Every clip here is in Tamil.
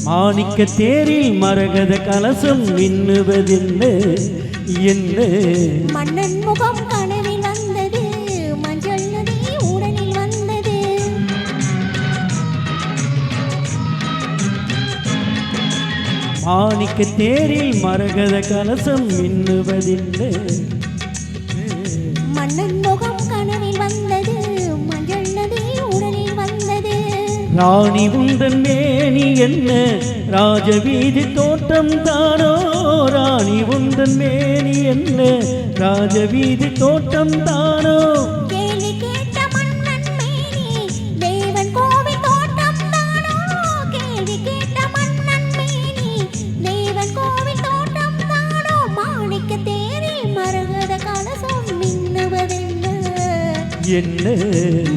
மாணிக்க தேரில் மரகத கலசம் மின்னுவதென்ன என்ன மன்னன் முகம் கனவில் வந்தது மஞ்சள் நதி உடலில் வந்தது மாணிக்க தேரில் மரகத கலசம் மின்னுவதென்ன மன்னன் முகம் கனவில் வந்தது மஞ்சள் நதி உடலில் வந்தது ராணி உந்தன் மேனி என்ன ராஜவீதி தோட்டம் தானோ ராணி உந்தன் மேனி என்ன ராஜவீதி தோட்டம் தானோ கேள்வி கேட்ட மன்னன் மேனி தேவன் கோவில் தோட்டம் தானோ கேள்வி கேட்ட மன்னன் மேனி தேவன் கோவில் தோட்டம் தானோ மாணிக்க தேரில் மரகத கலசம் மின்னுவதென்ன என்ன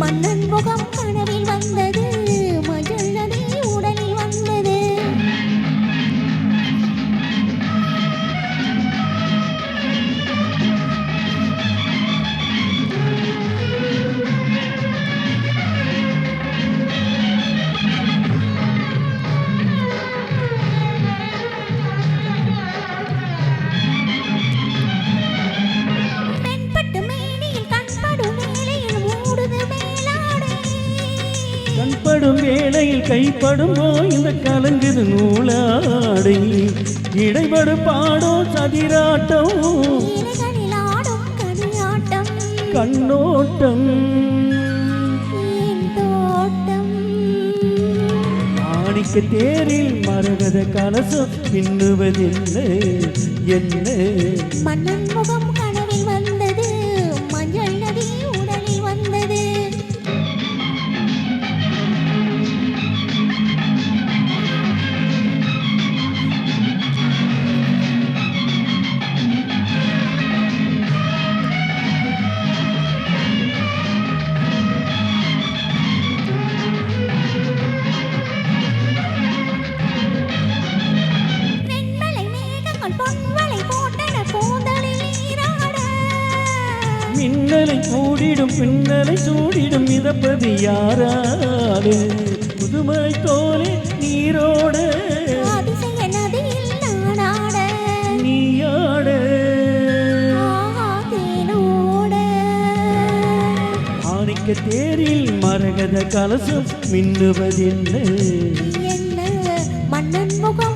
மன்னன் முகம் கனவில் வந்தது மஞ்சள் நதி உடலில் வந்தது பெண்பட்டு மேனியில் கண்படும் வேளையில் மூடுது மேலாடை கண்படும் வேளையில் கைப்படும் இந்த கலங்குது நூலாடை இடைபடும் பாடோ சதிராட்டம் இலைகளில் ஆடும் கனியாட்டம் கண்ணோட்டம் ஏன் தோட்டம் மாணிக்க தேரில் மரகத கலசம் பின்னுவதென்ன என்ன மன்னன் முகம் கனவில் வந்தது மஞ்சள் நதி உடலில் வந்தது வெண்மலை மேகங்கள் பொன்வளை போட்டன கூந்தலில் நீராட மின்னலை கூடிடும் பின்னலை சூடிடும் மிதப்பது யாராடு புதுமை தோலே நீரோட அதிசய நதியில் நாடாட நீயாட ஆஹா தேனோட மாணிக்க தேரில் மரகத கலசம் மின்னுவதென்ன என்ன மன்னன் முகம்